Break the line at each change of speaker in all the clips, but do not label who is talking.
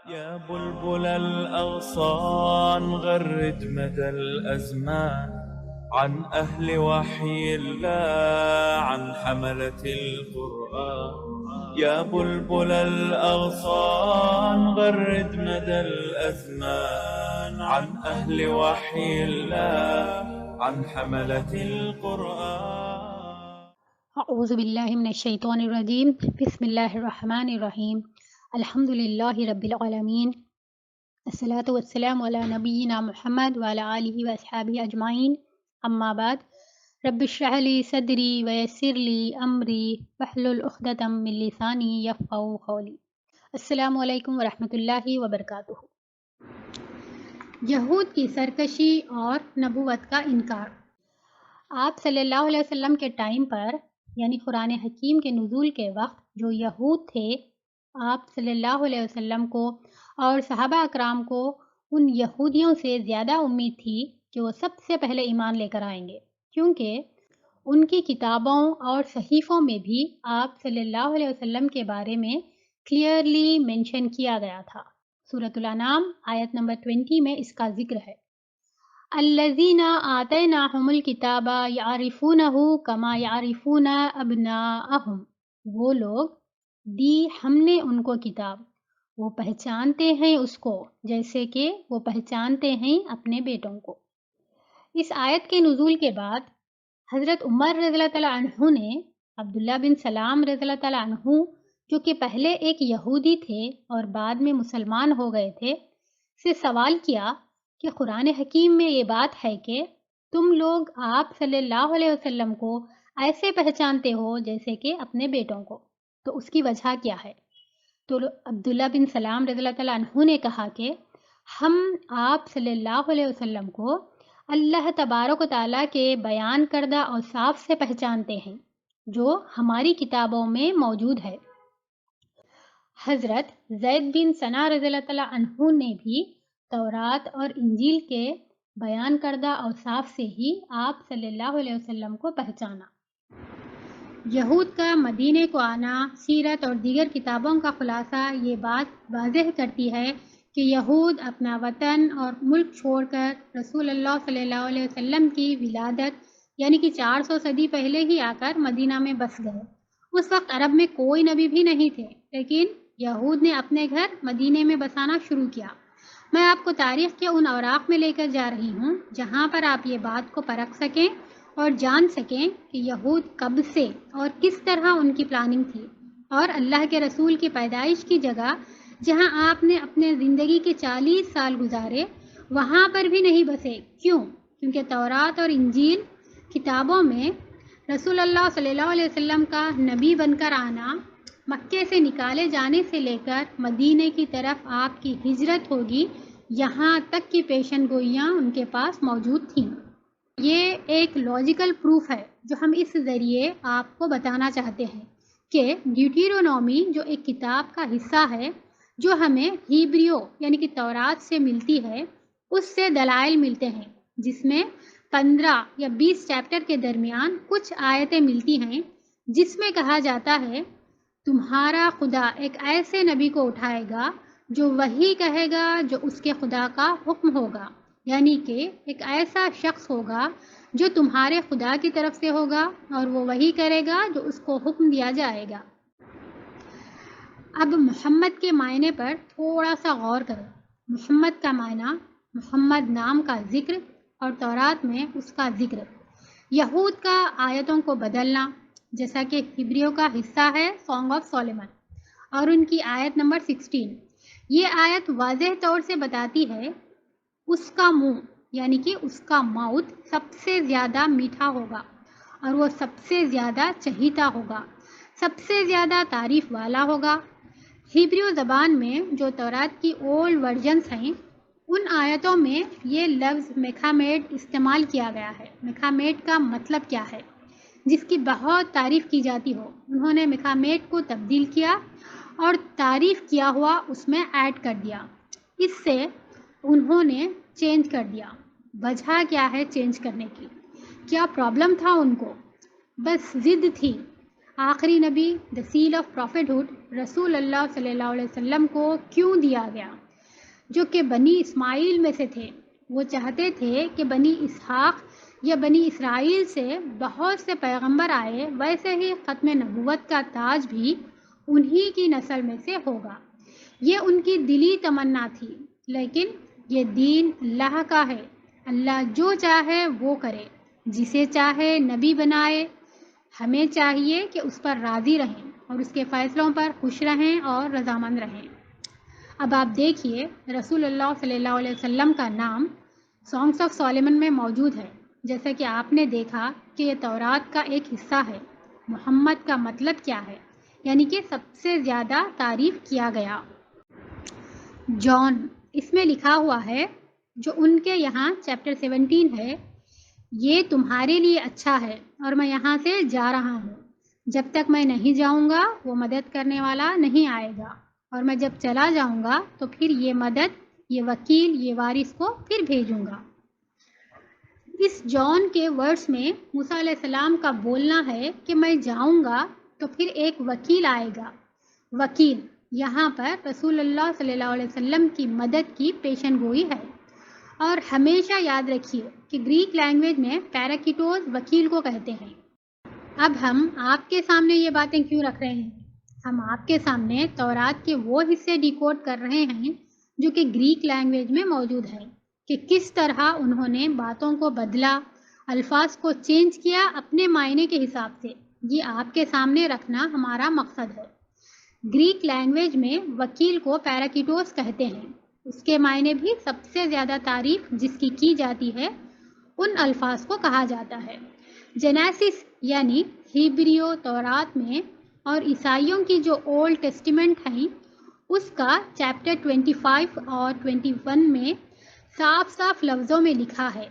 يا بلبل الأغصان غرد مدى الأزمان عن أهل وحي الله، عن حملة القرآن. يا بلبل الأغصان غرد مدى الأزمان عن أهل وحي الله، عن حملة القرآن.
اعوذ باللہ من الشیطان الرجیم، بسم اللہ الرحمن الرحیم، الحمد للہ رب العالمین، الصلاۃ والسلام علی نبینا محمد وعلی آلہ واصحابہ اجمعین، اما بعد، رب اشرح لی صدری ویسر لی امری واحلل عقدۃ من لسانی یفقہوا قولی۔ السلام علیکم ورحمۃ اللہ وبرکاتہ۔ یہود کی سرکشی اور نبوت کا انکار۔ آپ صلی اللہ علیہ وسلم کے ٹائم پر، یعنی قرآن حکیم کے نزول کے وقت، جو یہود تھے، آپ صلی اللہ علیہ وسلم کو اور صحابہ اکرام کو ان یہودیوں سے زیادہ امید تھی کہ وہ سب سے پہلے ایمان لے کر آئیں گے، کیونکہ ان کی کتابوں اور صحیفوں میں بھی آپ صلی اللہ علیہ وسلم کے بارے میں کلیئرلی مینشن کیا گیا تھا۔ سورۃ الانعام آیت نمبر 20 میں اس کا ذکر ہے۔ الذین آتیناہم الکتاب یعرفونہ کما یعرفون ابناءہم، وہ لوگ دی ہم نے ان کو کتاب، وہ پہچانتے ہیں اس کو جیسے کہ وہ پہچانتے ہیں اپنے بیٹوں کو۔ اس آیت کے نزول کے بعد حضرت عمر رضی اللہ تعالیٰ عنہ نے عبداللہ بن سلام رضی اللہ تعالیٰ عنہ، جو کہ پہلے ایک یہودی تھے اور بعد میں مسلمان ہو گئے تھے، سے سوال کیا کہ قرآن حکیم میں یہ بات ہے کہ تم لوگ آپ صلی اللہ علیہ وسلم کو ایسے پہچانتے ہو جیسے کہ اپنے بیٹوں کو، تو اس کی وجہ کیا ہے؟ تو عبداللہ بن سلام رضی اللہ تعالیٰ عنہ نے کہا کہ ہم آپ صلی اللہ علیہ وسلم کو اللہ تبارک و تعالیٰ کے بیان کردہ اوصاف سے پہچانتے ہیں جو ہماری کتابوں میں موجود ہے۔ حضرت زید بن ثنا رضی اللہ تعالیٰ عنہ نے بھی تورات اور انجیل کے بیان کردہ اوصاف سے ہی آپ صلی اللہ علیہ وسلم کو پہچانا۔ یہود کا مدینے کو آنا سیرت اور دیگر کتابوں کا خلاصہ یہ بات واضح کرتی ہے کہ یہود اپنا وطن اور ملک چھوڑ کر رسول اللہ صلی اللہ علیہ وسلم کی ولادت یعنی کہ 400 صدی پہلے ہی آ کر مدینہ میں بس گئے۔ اس وقت عرب میں کوئی نبی بھی نہیں تھے، لیکن یہود نے اپنے گھر مدینے میں بسانا شروع کیا۔ میں آپ کو تاریخ کے ان اوراق میں لے کر جا رہی ہوں جہاں پر آپ یہ بات کو پرکھ سکیں اور جان سکیں کہ یہود کب سے اور کس طرح ان کی پلاننگ تھی، اور اللہ کے رسول کی پیدائش کی جگہ جہاں آپ نے اپنے زندگی کے 40 سال گزارے وہاں پر بھی نہیں بسے۔ کیوں؟ کیونکہ تورات اور انجیل کتابوں میں رسول اللہ صلی اللہ علیہ وسلم کا نبی بن کر آنا، مکے سے نکالے جانے سے لے کر مدینے کی طرف آپ کی ہجرت ہوگی، یہاں تک کی پیشن گوئیاں ان کے پاس موجود تھیں۔ یہ ایک لاجیکل پروف ہے جو ہم اس ذریعے آپ کو بتانا چاہتے ہیں کہ ڈیوٹیرونومی جو ایک کتاب کا حصہ ہے جو ہمیں ہیبریو یعنی کہ تورات سے ملتی ہے، اس سے دلائل ملتے ہیں جس میں 15 یا 20 چیپٹر کے درمیان کچھ آیتیں ملتی ہیں جس میں کہا جاتا ہے تمہارا خدا ایک ایسے نبی کو اٹھائے گا جو وہی کہے گا جو اس کے خدا کا حکم ہوگا، یعنی کہ ایک ایسا شخص ہوگا جو تمہارے خدا کی طرف سے ہوگا اور وہ وہی کرے گا جو اس کو حکم دیا جائے گا۔ اب محمد کے معنی پر تھوڑا سا غور کرو۔ محمد کا معنی محمد نام کا ذکر اور تورات میں اس کا ذکر۔ یہود کا آیتوں کو بدلنا، جیسا کہ ہبریو کا حصہ ہے سانگ آف سولومن اور ان کی آیت نمبر 16، یہ آیت واضح طور سے بتاتی ہے اس کا منہ یعنی کہ اس کا ماؤتھ سب سے زیادہ میٹھا ہوگا اور وہ سب سے زیادہ چہیتا ہوگا، سب سے زیادہ تعریف والا ہوگا۔ ہیبریو زبان میں جو تورات کی اولڈ ورژنس ہیں ان آیتوں میں یہ لفظ میکھامیڈ استعمال کیا گیا ہے۔ میکھامیڈ کا مطلب کیا ہے؟ جس کی بہت تعریف کی جاتی ہو، انہوں نے میکھامیڈ کو تبدیل کیا اور تعریف کیا ہوا اس میں ایڈ کر دیا، اس سے انہوں نے چینج کر دیا۔ وجہ کیا ہے چینج کرنے کی؟ کیا پرابلم تھا ان کو؟ بس ضد تھی۔ آخری نبی، دا سیل آف پروفیٹ ہوڈ، رسول اللہ صلی اللہ علیہ وسلم کو کیوں دیا گیا، جو کہ بنی اسماعیل میں سے تھے۔ وہ چاہتے تھے کہ بنی اسحاق یا بنی اسرائیل سے بہت سے پیغمبر آئے، ویسے ہی ختم نبوت کا تاج بھی انہی کی نسل میں سے ہوگا۔ یہ ان کی دلی تمنا تھی، لیکن یہ دین اللہ کا ہے۔ اللہ جو چاہے وہ کرے، جسے چاہے نبی بنائے۔ ہمیں چاہیے کہ اس پر راضی رہیں اور اس کے فیصلوں پر خوش رہیں اور رضامند رہیں۔ اب آپ دیکھیے، رسول اللہ صلی اللہ علیہ وسلم کا نام سانگس آف سولومن میں موجود ہے، جیسا کہ آپ نے دیکھا کہ یہ تورات کا ایک حصہ ہے۔ محمد کا مطلب کیا ہے؟ یعنی کہ سب سے زیادہ تعریف کیا گیا۔ جان، اس میں لکھا ہوا ہے، جو ان کے یہاں چیپٹر 17 ہے، یہ تمہارے لیے اچھا ہے اور میں یہاں سے جا رہا ہوں۔ جب تک میں نہیں جاؤں گا وہ مدد کرنے والا نہیں آئے گا، اور میں جب چلا جاؤں گا تو پھر یہ مدد، یہ وکیل، یہ وارث کو پھر بھیجوں گا۔ اس جان کے ورڈز میں موسیٰ علیہ السلام کا بولنا ہے کہ میں جاؤں گا تو پھر ایک وکیل آئے گا۔ وکیل یہاں پر رسول اللہ صلی اللہ علیہ وسلم کی مدد کی پیشن گوئی ہے۔ اور ہمیشہ یاد رکھیے کہ گریک لینگویج میں پیراکیٹوس وکیل کو کہتے ہیں۔ اب ہم آپ کے سامنے یہ باتیں کیوں رکھ رہے ہیں؟ ہم آپ کے سامنے تورات کے وہ حصے ڈیکوڈ کر رہے ہیں جو کہ گریک لینگویج میں موجود ہے، کہ کس طرح انہوں نے باتوں کو بدلا، الفاظ کو چینج کیا اپنے معنی کے حساب سے۔ یہ آپ کے سامنے رکھنا ہمارا مقصد ہے۔ گریک لینگویج میں وکیل کو پیراکیٹوس کہتے ہیں۔ اس کے معنی بھی سب سے زیادہ تعریف جس کی جاتی ہے ان الفاظ کو کہا جاتا ہے۔ جینیسس یعنی ہیبریو تورات میں اور عیسائیوں کی جو اولڈ ٹیسٹیمنٹ ہیں، اس کا چیپٹر 25 اور 21 میں صاف صاف لفظوں میں لکھا ہے،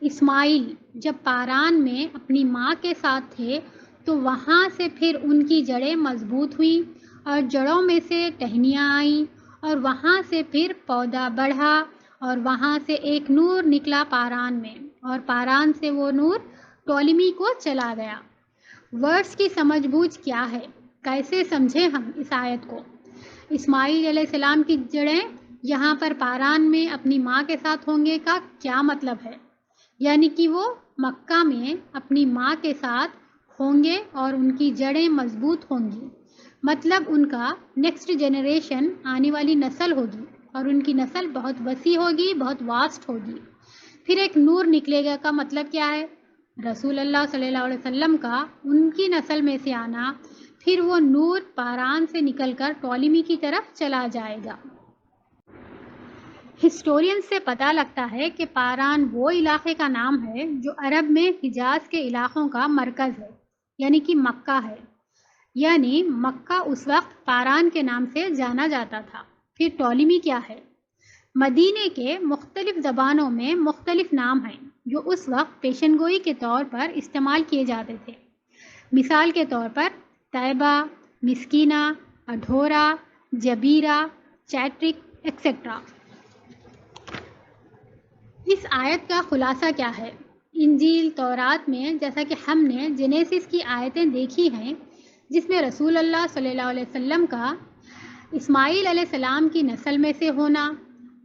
اسماعیل جب پاران میں اپنی ماں کے ساتھ تھے تو وہاں سے پھر ان کی جڑیں مضبوط ہوئیں اور جڑوں میں سے ٹہنیاں آئیں اور وہاں سے پھر پودا بڑھا اور وہاں سے ایک نور نکلا پاران میں، اور پاران سے وہ نور ٹولمی کو چلا گیا۔ ورڈز کی سمجھ بوجھ کیا ہے؟ کیسے سمجھیں ہم اس آیت کو؟ اسماعیل علیہ السلام کی جڑیں یہاں پر پاران میں اپنی ماں کے ساتھ ہوں گے کا کیا مطلب ہے؟ یعنی کہ وہ مکہ میں اپنی ماں کے ساتھ ہوں گے اور ان کی جڑیں مضبوط ہوں گی، مطلب ان کا نیکسٹ جنریشن آنے والی نسل ہوگی اور ان کی نسل بہت وسیع ہوگی، بہت واسٹ ہوگی۔ پھر ایک نور نکلے گا کا مطلب کیا ہے؟ رسول اللہ صلی اللہ علیہ وسلم کا ان کی نسل میں سے آنا، پھر وہ نور پاران سے نکل کر ٹولمی کی طرف چلا جائے گا۔ ہسٹورین سے پتہ لگتا ہے کہ پاران وہ علاقے کا نام ہے جو عرب میں حجاز کے علاقوں کا مرکز ہے، یعنی کہ مکہ ہے۔ یعنی مکہ اس وقت پاران کے نام سے جانا جاتا تھا۔ پھر ٹولمی کیا ہے؟ مدینے کے مختلف زبانوں میں مختلف نام ہیں جو اس وقت پیشن گوئی کے طور پر استعمال کیے جاتے تھے۔ مثال کے طور پر طیبہ، مسکینہ، اڈھورا، جبیرہ، چیٹرک ایکسیٹرا۔ اس آیت کا خلاصہ کیا ہے؟ انجیل تورات میں جیسا کہ ہم نے جینیسس کی آیتیں دیکھی ہیں، جس میں رسول اللہ صلی اللہ علیہ وسلم کا اسماعیل علیہ السلام کی نسل میں سے ہونا،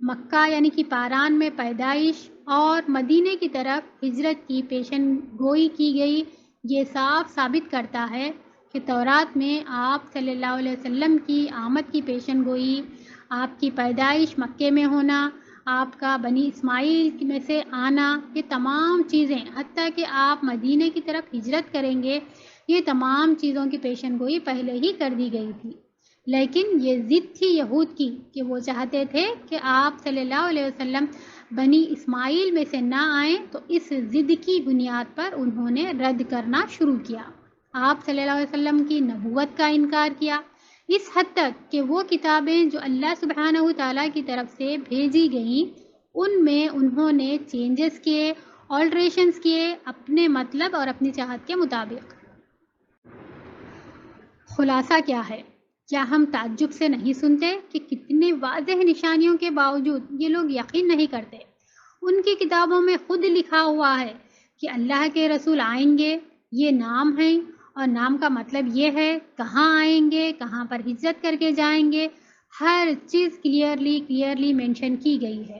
مکہ یعنی کہ پاران میں پیدائش اور مدینے کی طرف ہجرت کی پیشن گوئی کی گئی، یہ صاف ثابت کرتا ہے کہ تورات میں آپ صلی اللہ علیہ وسلم کی آمد کی پیشن گوئی، آپ کی پیدائش مکے میں ہونا، آپ کا بنی اسماعیل میں سے آنا، یہ تمام چیزیں، حتیٰ کہ آپ مدینے کی طرف ہجرت کریں گے، یہ تمام چیزوں کی پیشن گوئی پہلے ہی کر دی گئی تھی۔ لیکن یہ ضد تھی یہود کی کہ وہ چاہتے تھے کہ آپ صلی اللہ علیہ وسلم بنی اسماعیل میں سے نہ آئیں، تو اس ضد کی بنیاد پر انہوں نے رد کرنا شروع کیا، آپ صلی اللہ علیہ وسلم کی نبوت کا انکار کیا، اس حد تک کہ وہ کتابیں جو اللہ سبحانہ تعالیٰ کی طرف سے بھیجی گئیں، ان میں انہوں نے چینجز کیے، آلٹریشنز کیے اپنے مطلب اور اپنی چاہت کے مطابق۔ خلاصہ کیا ہے؟ کیا ہم تعجب سے نہیں سنتے کہ کتنے واضح نشانیوں کے باوجود یہ لوگ یقین نہیں کرتے؟ ان کی کتابوں میں خود لکھا ہوا ہے کہ اللہ کے رسول آئیں گے، یہ نام ہیں، اور نام کا مطلب یہ ہے کہاں آئیں گے، کہاں پر ہجرت کر کے جائیں گے، ہر چیز کلیئرلی مینشن کی گئی ہے۔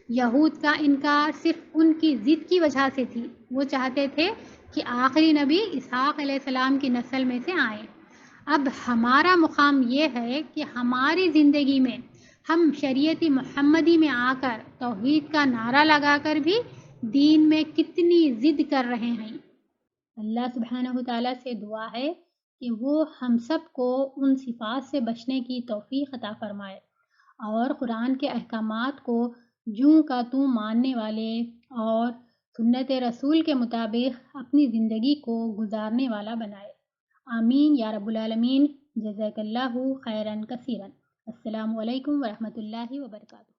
یہود کا انکار صرف ان کی ضد کی وجہ سے تھی، وہ چاہتے تھے کہ آخری نبی اسحاق علیہ السلام کی نسل میں سے آئیں۔ اب ہمارا مقام یہ ہے کہ ہماری زندگی میں ہم شریعت محمدی میں آ کر توحید کا نعرہ لگا کر بھی دین میں کتنی ضد کر رہے ہیں۔ اللہ سبحانہ تعالیٰ سے دعا ہے کہ وہ ہم سب کو ان صفات سے بچنے کی توفیق عطا فرمائے اور قرآن کے احکامات کو جوں کا توں ماننے والے اور سنت رسول کے مطابق اپنی زندگی کو گزارنے والا بنائے۔ آمین یا رب العالمین۔ جزاک اللہ خیراً کثیراً۔ السلام علیکم ورحمۃ اللہ وبرکاتہ۔